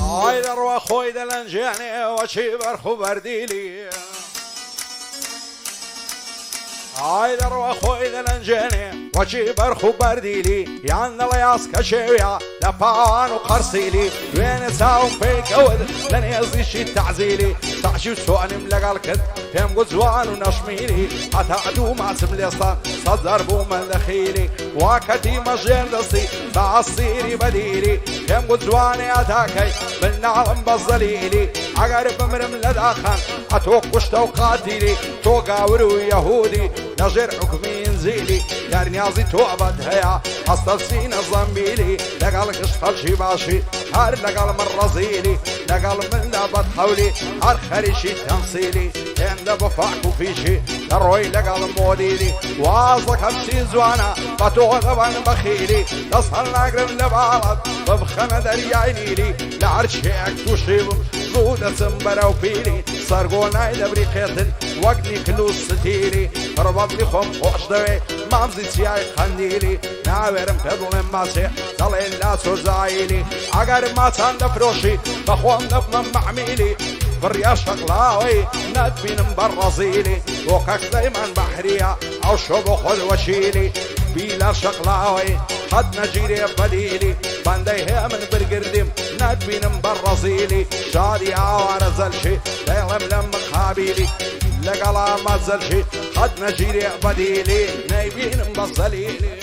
ئای دەڕوا خۆی دەلەنجێنێەوە چی بەرخ و بەردیلی ئای دەڕوا خۆی دەلەنجێنێ وەچی بەرخ و بەردیلی یان دەڵێ یاسکە شێویە لە پاوان و قەرسیلی دوێنێ چاوم پێیکەوت لە نێزیشی تەعزیلی تاعشی و سوانیم لەگەڵ کرد پێم گوت جوان و نەشمیلی هەتا دوو ماچم لێستان سەد زەر بوو من دەخیلی واکەتی مەژێر دەستی تا ئەسیری بەدیلی پێم گوت جوانێ ئەتاکەی بناڵم بە زەلیلی ئەگەر بمرم لە داخان ئەتۆ کوشتە و قاتیلی تۆ گاور و یەهودی نەژێر حکمی ئینجیلی دەرنیازی تۆ ئەبەت هەیە هەستە سینە زەمبیلی لەگەڵ گشت خەڵکی باشی هەر لەگەڵ من ڕەزیلی لەگەڵ مندا بەدهەولی هەر خەریشی تەمسیلی هێندە بە فاک و پیشی دەڕۆی لەگەڵ مۆدیلی واز دەکەم چی جوانە بە تۆ دەبەن بەخیلی دەست هەڵ ناگرم لە باڵت ببخەنە دەریای نیلی لە هەر شتێک تووشی بم زوو دەچم بەرەو پیلی سەرگۆنای دەبریقێتن وەک نیکل و ستیری ڕبەبلی خۆم خۆش دەوێ مامزی چیای خەندیلی ناوێرم پێ بڵێم ماچێ دەڵێن لا سۆزایلی ئەگەر ماچان دەفرۆشی بەخۆم دەبمە مەحمیلی بڕیا شەقلاوەی نەتبینم بەڕەزیلی وەکەک دەیمان بەحریە ئەو شۆ بۆ خۆت وەشیلی بیلە شەقلاوەی قەت نەگیرێ بەلیلی بەندەی هەیە من برگردیم نەتبینم بەڕەزیلی شادی ئاوارە زەلشی دەیڵێم لەم مقابیلی لەگەڵا مەزەلشی قەت نەگیرێ بەلیلی نەیبینم بە زەلیلی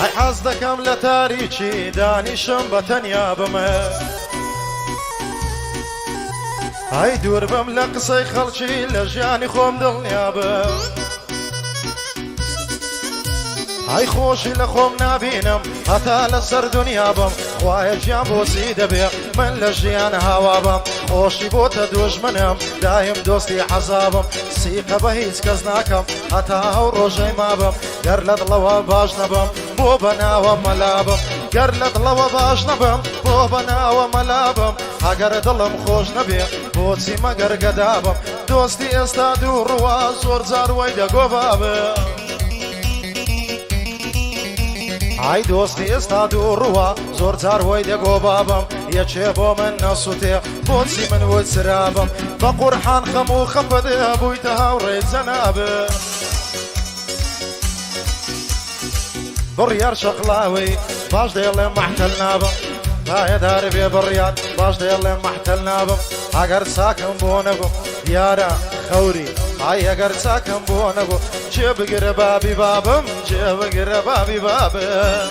ئای حەز دەکەم لە تاریکی دانیشم بە تەنیا بمە ئای دوور بم لە قسەی خەڵکی لە ژیانی خۆم دڵنیا بم ئای خۆشی لە خۆم نابینم هەتا لەسەر دنیا بم خوایە گیان بۆچی دەبێ من لە ژیان هاوا بم خۆشی بۆتە دوژمنم دایم دۆستی حەزابم سیقە بە هیچ کەس ناکەم هەتا ئەو ڕۆژەی مابم گەر لە دڵەوە باش نەبم بۆ بەناوە مەلابم گەر لە دڵەوە باش نەبم بۆ بەناوە مەلابم ئەگەر دڵم خۆش نەبێ بۆچی مەگەر گەدابم دۆستی ئێستا دوو ڕوا زۆر جار وەی دەگۆبابم ئای دۆستی ئێستا دوو ڕوا زۆر جار وەی دەگۆ بابم یەکێ بۆ من نەسووتێ بۆچی من وت سرابم بە قورحان خەم و خەفەدێ بوویتە هاوڕێ جەنابم بڕیار شەقلاوی باش دەیڵێم مەحتەل نابم پایەدار بێ بڕیار باش دەیڵێم مەحتەل نابم ئەگەر چاکم بۆ نەبوو یارە خەوری ئای ئەگەر چاکم بۆ نەبوو جێ بگرە بابی بابم جێ بگرە بابی بابم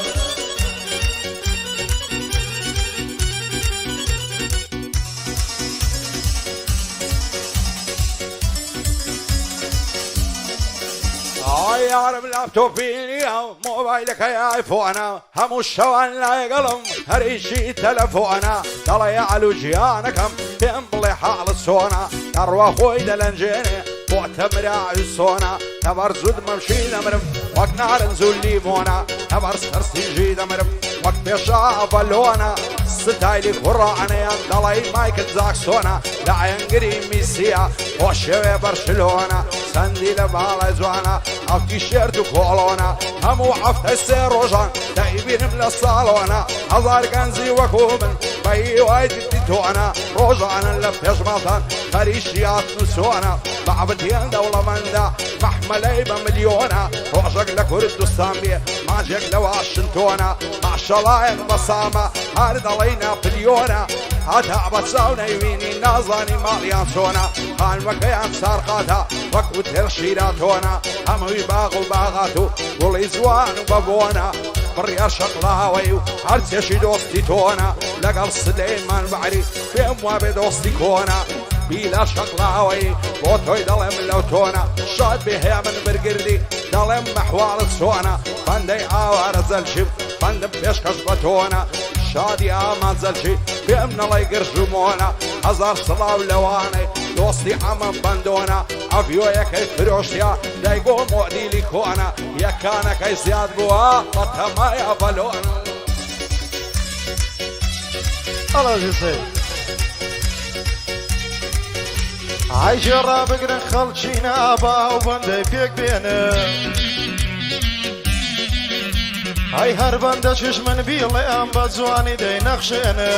ئای یارم لاپتۆپینی ئەو مۆبایلەکەی ئایفۆنە هەموو شەوان لایگەڵم هەریشی تەلەفۆنە دەڵێ ئەلوجیانەکەم پێم بڵێ حاڵت چۆنە دەڕوا خۆی دەلەنجێنێ بۆتە مراوی سۆنە تەبەر زود مەمشی دەمرم وەک نارنج و لیمۆنە تەبەر سەرسیژی دەمرم وەک پێشا بەلۆنە ستایلی کوڕانەیان دەڵێ مایکل جاکسۆنە لە ئەنگری میسیە بۆ شێوێ بەرشلۆنە چەندی لە باڵای جوانە ئەو تیشێرت و کۆڵۆنە هەموو هەفتەی سێ ڕۆژان دەیبینم لە ساڵۆنە هەزار گەنجی وەکو من بە هیوای تۆنە ڕۆژانن لە پێشمەڵتان خەریشیات نووسۆنە بەعبدیان دەوڵەمەندە مەحمەلەی بە ملیۆنە ڕۆژێک لە کوردستان بێ ماجێک لە واشنتۆنە ماشەڵایەک بەسامە هەر دەڵێ ناپلیۆنە هەتا بە چاو نەیوینی نازانی ماڵیان چۆنە خانوەکەیان سارقاتە وەکو تێر شیراتۆنە هەمووی باغ و باغات و گوڵی جوان و بەبۆنە بڕیار شەقلاوەی و هەر چێشی دۆستی تۆنە لەگەڵ سلەیمان بەعری پێم وابێ دۆستی کۆنە بیلە شەقلاوەی بۆ تۆی دەڵێم لەو تۆنە شاد بێ هەیە من برگردی دەڵێم مەحواڵت چۆنە بەندەی ئاوارە زەلشیم بەندم پێشکەش بە تۆنە شادی ئامانزەلشی پێم نەڵی گرژمۆنە هەزار سڵاو لەوانەی دۆستی ئەمە بەندۆنە ئەڤیۆیەکەی فرۆشتیا دایگۆ مۆدیلی کۆنە یەکانەکەی زیاد بووە بەتەمایە بەلۆنە ئەڵەژی سەید ئایژێڕا بگرن خەڵکی نابا و بەندەی پێک بێنە ئای هەر بەندە چش من بیڵێم بە جوانی دەی نەخشێنە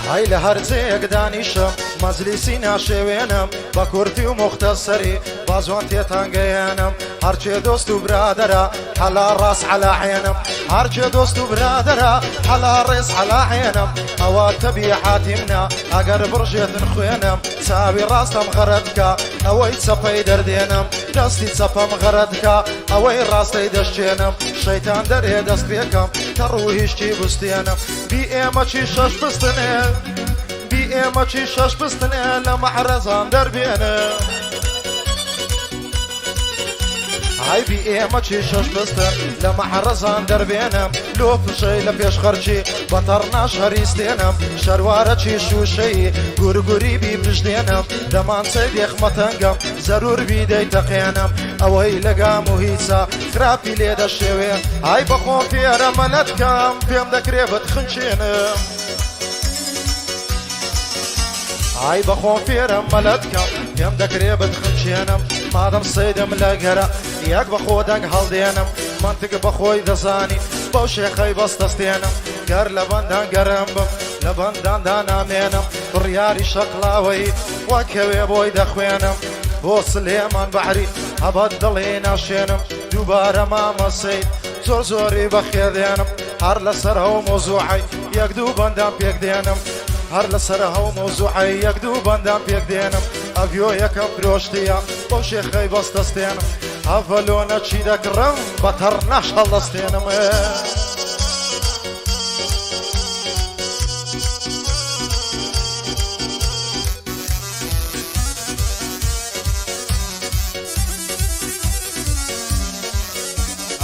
ئای لە هەرجەیەک دانیشم مەجلیسی ناشێوێنم بە کورتی و مختەسەری با جوان تێتانگەیەنم هەرچێ دۆست و برادەرە حەلا ڕاست عەلاحێنم هەرچێ دۆست و برادەرە حەلا ڕێز عەلاحێنم ئەوە تەبیعاتی منە ئەگەر بڕژێتن خوێنم چاوی ڕاستەم غەرەتکە ئەوەی چەپەی دەردێنم دەستی چەپەم غەرەتکە ئەوەی ڕاستەی دەشتێنم شەیتان دەرێ دەست پێکەم کە ڕوو هیچی بستێنم بی ئێمە چی شەش بستنێ بی ئێمە چی شەش بستنێ لە مەحرەزان دەربێنە ئای بی ئێمە چی شەش بستن لە مەحرەزان دەربێنم لۆ فشەی لە پێش خەرچی بەتەڕناش هەریستێنم شەروارە چی شوشەی گورگوری بی پشتێنم دەمانچەی دێخمەتەنگەم زەرور بی دەیتەقێنم ئەوەی لەگام و هیچە خراپی لێ دەشێوێن ئای بەخۆ فێرە مەلەتکەم پێم دەکرێ بەتخنچێنم ئای بەخۆم فێرم مەلەتکەم پێم دەکرێ بتخنچێنم مادەم سەیدم لە گەرە یەک بەخۆ دەنگ هەڵدێنم منتگ بەخۆی دەزانی بەو شێخەی بەستەستێنم گەر لە بەندان گەرم بم لە بەنداندا نامێنم بڕیاری شەقلاوەی وەکەوێ بۆی دەخوێنم بۆ سلێمان بەحری هەبەت دڵێ ناشێنم دووبارە مامە سەید زۆر زۆری بەخێدێنم هەر لەسەر هەو مۆزوعی یەک دوو بەندان پێک دێنم هەر لەسەر هەو مۆزوعی یەک دوو بەندان پێک دێنم ئەڤیۆ یەکەم فرۆشتیە بۆ شێخەی بەستەستێنم هەڤەلۆنە چی دەکڕم بەتەڕ ناش هەڵدەستێنم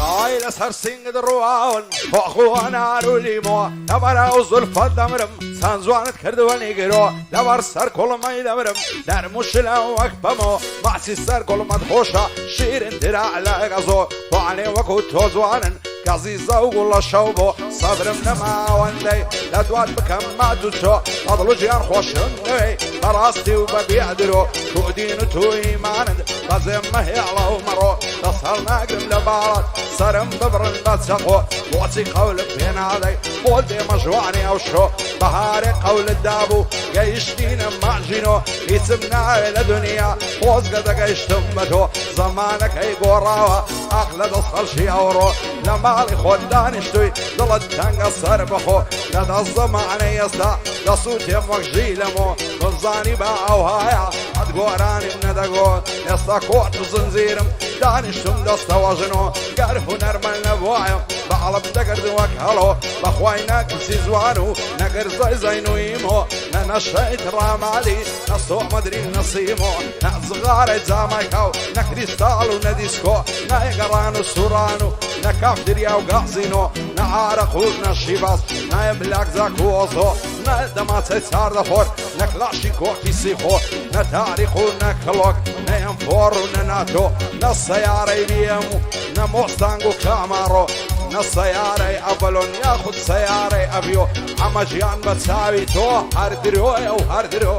ئای لەسەر سینگت ڕواون خۆخۆ نار و لیمۆ لەبەرە و زولفەت دەمرم چەند جوانت کردووە نیگرۆ لەبەر سەر کوڵمەی دەمرم نەرموشلە وەک بەمۆ ماچی سەر کوڵمەت خۆشە شیرن درا لە گەزۆ توانێ وەکو تۆ جوانن کەزی زەوگ و لە شەو بۆ سەبرم نەماوەندەی لە دوات بکەم مات و تۆ بەدڵ و گیان خۆشم نوێی بەڕاستی و بەبیعدرۆ تو دین و تو ئیمانت بەزێم مەهێڵە و مەڕۆ دەست هەڵ ناگرم لە باڵات سرم ببرن بەچەقۆ بۆچی قەولت پێ نادەی بۆ دێمە ژوانی ئەو شۆ بەهارێ قەولت دابوو گەیشتینە ماژینۆ هیچم ناوێ لە دنیا خۆزگە دەگەیشتم بە تۆ زەمانەکەی گۆڕاوە ئاق لە دەست خەڵشی ئەوڕۆ لە ماڵی خۆت دانیشتووی دڵت تەنگە سەر بەخۆ لە دەست زەمانەی ئێستا دەسووتێم وەک ژیلەمۆ بزانی بە ئەوهایە قەت گۆرانیم نەدەگۆت ئێستا کۆت و زنجیرم دانیشتم دەستەوە ژنۆ گەر هونەرمەند نەبووایە بەعەڵم دەگردم وەک هەڵۆ بەخوای نەکسی زوان و نەگرزای زەینویمۆ نە نەشەیت ڕامالی نە سۆمەدرین نەسیمۆ نە زغارەی جامایکە و نە کریستاڵ و نە دیسکۆ نە ئێگەڕان و سوڕان و نە کافتریا و گازینۆ نە عارەق و نە شیباس نایە بلاک زاک و ئۆزۆ نە دەماچەی چاردەخۆر نە کلاشی کۆکی سیخۆ نە تاریخ و نە کڵۆک نە ئەمفۆڕ و نە ناتۆ نە سەیارەی بیەم و نە مۆستانگ و کاماڕۆ نە سەیارەی ئەڤەلۆن یاخود سەیارەی ئەڤیۆ ئەمە ژیان بە چاوی تۆ هەر درۆیە و هەر درۆ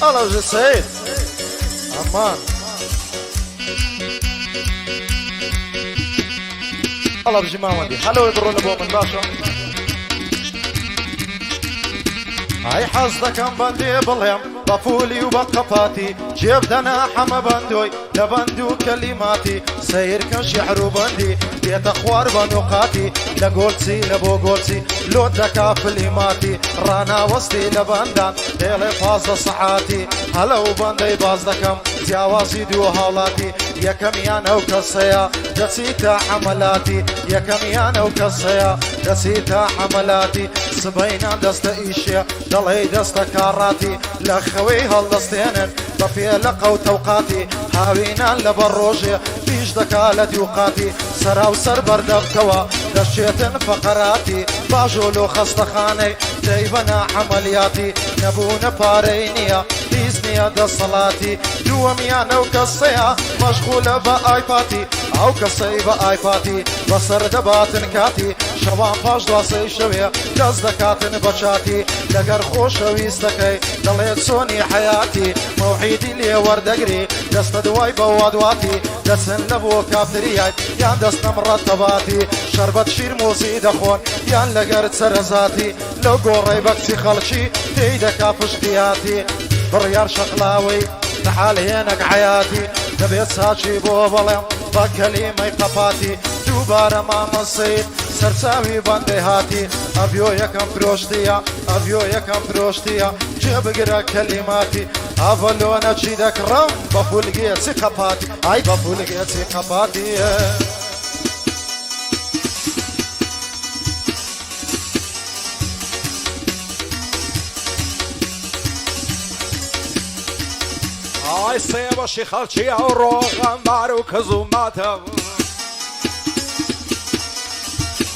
ئەڵەژە سەید ئەمان ئەڵە بژی ماوەندی هەلەوەی بڕۆنە بۆ من باشە ئای حەز دەکەم بەندێ بڵێم بە پولی و بە قەپاتی جێبدەنا حەمە بەندۆی لە بەند و کەلیماتی سەیرکە شیعر و بەندی دێتە خوار بە نوقاتی لە گۆلچی لە بۆ گۆلچی لۆت دەکا فلیماتی ڕاناوەستی لە بەندان دێڵێ پازدە سەعاتی هەلە و بەندەی باز دەکەم جیاوازی دوو هاوڵاتی یەکەمیان ئەو کەسەیە دەچیتە حەمەلاتی یەکەمیان ئەو کەسەیە دەچیتە حەمەلاتی سبەینان دەستە ئیشێ دەڵێ دەستە کاڕاتی لە خەوەی هەڵدەستێنن بە پێ لە قەوتەوقاتی هاوینان لە بەر ڕۆژێ پیش دەکا لە دیوقاتی سەراو سەر بەردەبکەوە دەشێتن فەقەراتی باژۆل و خەستەخانەی دەیبەنە عەمەلیاتی نەبوونە پارەی نییە هیچ نییە دەسەڵاتی دووەمیان ئەو کەسەیە مەشغولە بە ئایپاتی ئەو کەسەی بە ئایپاتی بەسەر دەباتن کاتی شەوان پاش دواسەی شەوێ دەست دەکاتن بە چاتی لەگەر خۆشەویستەکەی دەڵێت چۆنی حەیاتی مەوعیدی لێ وەردەگری دەستە دوای بە وادواتی دەچن لە بۆ کافتریای یان دەستە مڕەتەباتی شەربەت شیر مۆزی دەخۆن یان لەگەر سەرەزاتی لەو گۆڕەی بەکچی خەڵکی تێی دەکا پشتیاتی بڕیار شەقلاوی لەحال هێنەک حەیاتی دەبێت ساچی بۆ بەڵێم بە کەلیمەی قەپاتی دووبارە مامەسەید سەرچاوی بەندەی هاتی ئەڤیۆ یەکەم فرۆشتیە ئەڤیۆ یەکەم فرۆشتیە جێ بگرە کەلیماتی ئەڤەلۆنە چی دەکڕم بە فولگێچی قەپاتی ئای بە فولگێچی قەپاتیە ئای سێ بەشی خەڵکی ئەو ڕۆغەمبار و کەزوماتە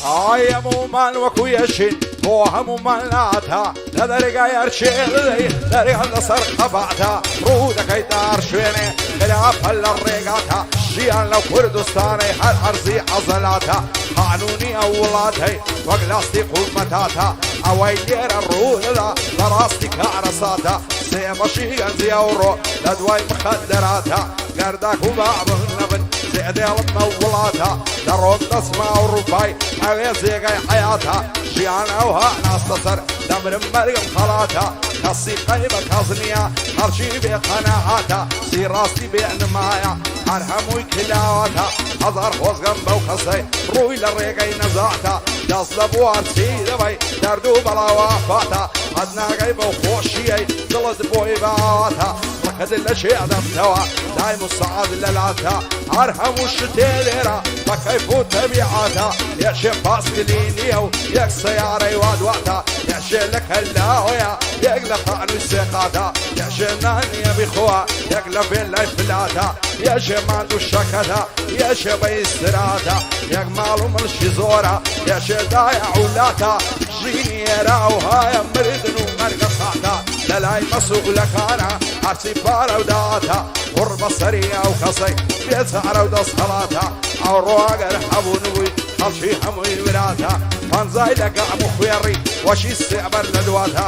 ئای هەموومان وەکو یەشین بۆ هەموومان ناتە لە دەرگای هەرچێ دەدەی دەریان لەسەر قەباتە ڕوو دەکەیتە هەر شوێنێ خلافە لە ڕێگاتە ژیان لەو کوردستانەی هەر هەرزی عەزەلاتە قانونی ئەو وڵاتەی وەک لاستی قومەتاتە ئەوەی لێرە ڕوو دەدا لە ڕاستی کارەساتە سێ بەشی گەنجی ئەوڕۆ لە دوای مخەدەراتە گەرداک و بابن نەبن زێدێڵم ئەو وڵاتە دەڕۆم دەسما ئەوروپای ئەوێ زێگای حەیاتە ژیان ئەوها ناستە سەر دەمرم مەرگم خەڵاتە کەسی قەی بە کەس نییە هەرچی بێ قەنەعاتە سی ڕاستی بێ نمایە هەر هەمووی کلاواتە هەزار خۆزگەم بەو کەسەی ڕووی لە ڕێگەی نەزاتە دەست لە بوارچی دەبەی دەرد و بەڵاوە فاتە هەد ناگەی بەو خۆشیەی دڵت بۆی بەواتە ڕەکەت لە شێ دەمتەوە دای موسەعاد لەلاتە هەر هەموو شتێ لێرە بە کەیف و تەبیعاتە یەکشێ پاسکلی نییە و یەک سەیارەی وادواتە یەکشێ لە کەلاوەیە یەک لە خانووی سێقاتە یەکشێ نانیە بیخۆوە یەک لە بێن لای فلاتە یەکشێ ماندوو شەکەتە یەکشێ بە ئیستراتە یەک ماڵ و مڵشی زۆرە یەکشێ دایە عولاتە ژینی ئێرە و هایە مردن و مەرگە ساتە لە لای مەسوولەکانە هەرچی پارە و داتە قڕ بەسەری ئەو کەسەی بێچارە و دەستهەڵاتە ئەو ڕواگەر هەبوو نبووی خەڵکی هەمووی وراتە پەنجای لە گەعم و خوێڕی وەشی سێبەر لە دواتە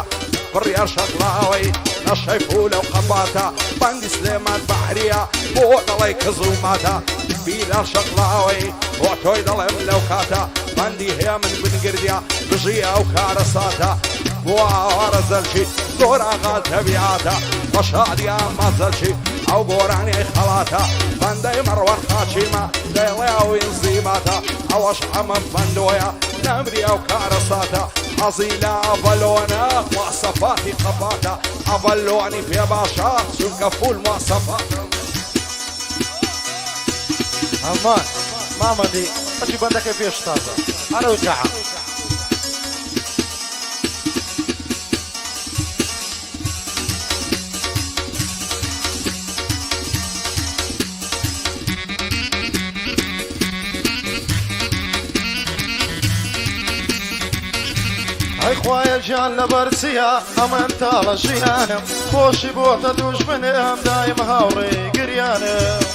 بڕیار شەقڵاوەی نەشەی پولە و قەباتە بەندی سلێمان بەحریە بۆ دەڵێی کەزوماتە بیرار شەقڵاوەی بۆ تۆی دەڵێم لەو کاتە بەندی هەیە من بنگردیە بژی ئەو کارە ساتە بۆ ئاوارە زەرچی زۆر ئاغا تەبیعاتە بە شادیان مەزەرچی ئەو گۆرانی خەڵاتە بەندەی مەڕوەر خاچیمە دەیڵێ ئەو ئینزیماتە ئەوەش ئەمەم بەندۆیە نەمری ئەو کارە ساتە حەزی لە ئەڤەلۆنە مواسەفاتی قەپاتە ئەڤەلۆنی پێ باشە چونکە فول مواسەفاتە ئەمان مامەندی بەچی بەندەکەی پێش تازە هەرەوە جەعە ئەی خوایە گیان لەبەر چییە ئەمەم تاڵە ژیانم خۆشی بۆتە دوژمنم دایم هاوڕێ گریانم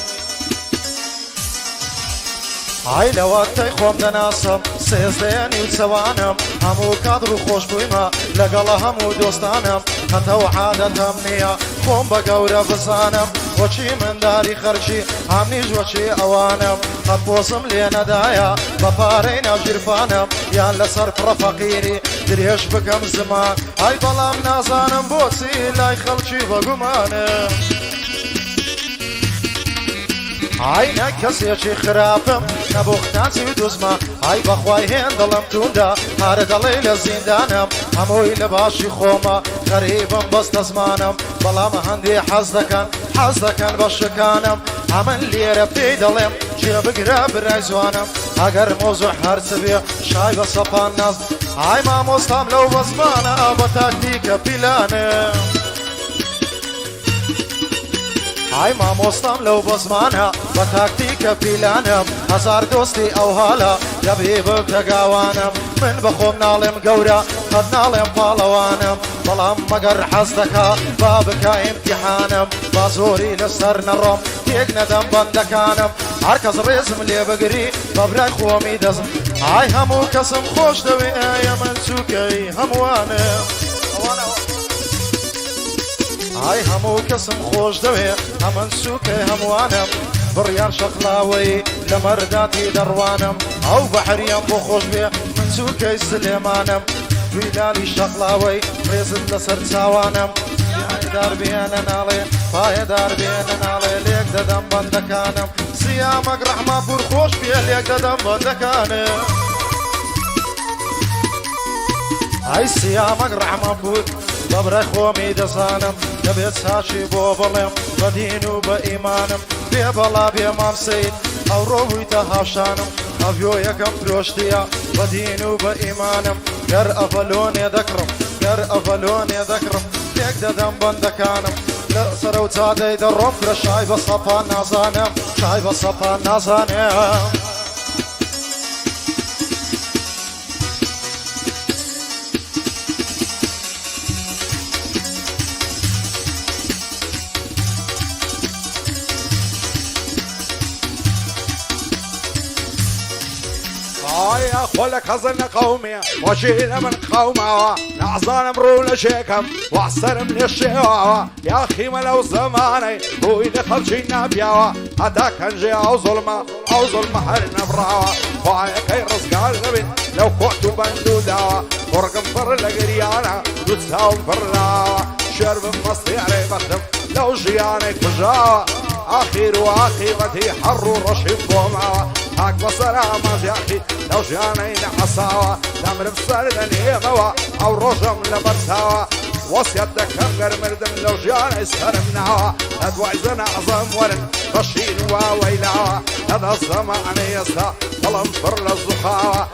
ئای لەوەتەی خۆم دەناسم سێزدەیەنی و چەوانم هەموو کات ڕوو خۆش بوویمە لەگەڵە هەموو دۆستانم هەتەو عادەتەم نییە خۆم بە گەورە بزانم وەچی منداری خەرجی هەمنیش وەچی ئەوانم قەت بۆزم لێ نەدایە بە پارەی ناوژیرفانم یان لەسەر پڕە فەقیری درێژ بکەم زمان ئای بەڵام نازانم بۆچی لای خەڵکی بەگومانم ئای نە کەسێکی خراپم نەبوو قتانچی و دوزمە ئای بەخوای هێن دڵم تووندا هەرە دەڵێ لە زیندانم هەمووی لە باشی خۆمە غەریبم بەستە زمانم بەڵام هەندێ حەز دەکەن بە شەکانم ئەمن لێرە پێی دەڵێم گوێ بگرە برای جوانم ئەگەر مۆزوع هەرچ بێ شای بە سەپان ناز ئای مامۆستام لەو بە زمانە بە تاکتیکە پیلانم ئای مامۆستام لەو بە زمانە بە تاکتیکە پیلانم هەزار دۆستی ئەو هاڵە دەبێ بکە گاوانم من بە خۆم ناڵێم گەورە قەت ناڵێم پاڵەوانم بەڵام مەگەر حەز دەکا با بکە ئیمتیحانم با زۆری لەسەر نەڕۆم تێک نەدەم بەندەکانم هەر کەس ڕێزم لێ بگری بە برای خۆمی دەزم ئای هەموو کەسم خۆش دەوێ ئایا من چووکەی هەمووانم ئای هەموو کەسم خۆش دەوێ ئەمن سووکەی هەمووانم بڕیان شەقلاوەی لە مەرداتی دەڕوانم ئەو بەحریان بۆ خۆش بێ من چووکەی سلێمانم دوی لالی شەقلاوەی ڕێزت لەسەر چاوانم پایدار بێنە ناڵێ پایدار بێنە ناڵێ لێک دەدەم بەندەکانم سیامەک ڕەحمە پور خۆش بێ لێک دەدەم بەندەکانم ئای سیامەک ڕەحمە پور بەبرای خۆمی دەزانم دەبێت چاشی بۆ بڵێم بە دین و بە ئیمانم بێ بەڵا بێ مامسەید ئەو ڕۆبوویتە هاوشانم ئەڤیۆ یەکەم درۆشتیە بە دین و بە ئیمانم گەر ئەڤەلۆنێ دەکڕم گەر ئەڤەلۆنێ دەکڕم تێک دەدەم بەندەکانم لە سەرە و چادەی دەڕۆم کرە شای بە سەپان نازانم شای بە سەپان نازانم يا خلك حزن قومي وشيل من قومه نعزان برول شيكم واحسن من الشيوه يا اخي ما لو زماني هو يدخل شي نبيا هذا كان جي او ظلمه حرنا براوه وعيك رزق الغبن لو كنت بندودا ورقم فر القريانه وتساوم فرلاوه شرب مصري علي بخدم لو جيانك بجاوه اخير واخيرتي حر ورشيد بومه هاك بصرامة يا أخي لو جاني نعصاوة دمر بسردني موا أو رجم لبرساوة وصيتك كمقر مردم لو جاني سرمناوة أدوعي زنا عظم ورن رشين وويلاوة هذا الزمان يسا ظلم فر للزخاوة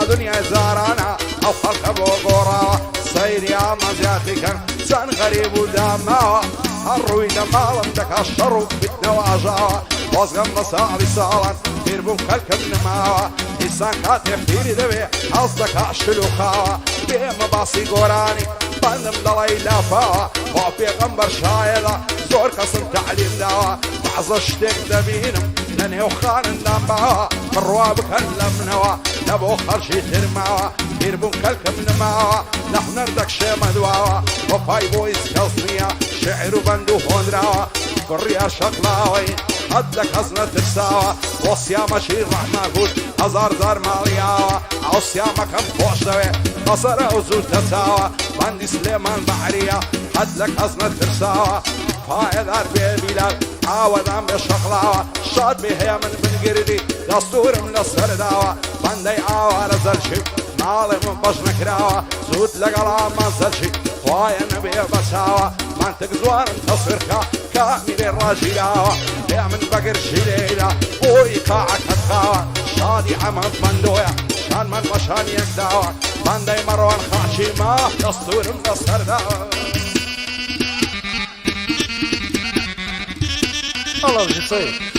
دنيا زارانا أو خلق أبو قوراوة سير يا مزياتي كان سان غريب وداماوة هروي لما لمدك الشر فتنة واجاوة وزغم مصابي صالان بيربون خلق النماوة إنسان كاتب ديري دبي أصدك أشلوخاوة بيم باصي قوراني بندم دلي لافاوة وفي غنبر شايلة زور قسم تعليم داوة بعض اشتك دبينم لنهو خان النماوة مرواب كلمناوة نبو خرشي ترماوة بيربون خلق النماوة نحن نردك شمدواوة وفاي بويس كالصنية شعر وبندو هندراوة بريا شقلاوي حدك حزنة ترساوة وصيامة شير رحمة قول هزار زار مالياوة عصيامة كم فوش دوي قصر وزود تساوة باندي سليمان بحرية حدك حزنة ترساوة فايدار بيبيلال عاودان بشقلاوة شاد بيهيا من بنقردي دستور من السرداوة باندي عاوة رزلشي مالي من بجنك راوة زود لقلا منزلشي خوايا نبي بساوة منطق زوار تصيركا كامل الراجلاوة يا من بقر شليلة ويقاعك هتخاوة شادي عمد مندوية شان من مشان يكداوة باندي مروان خاشي ما دستور من السرداوة الله يجزيك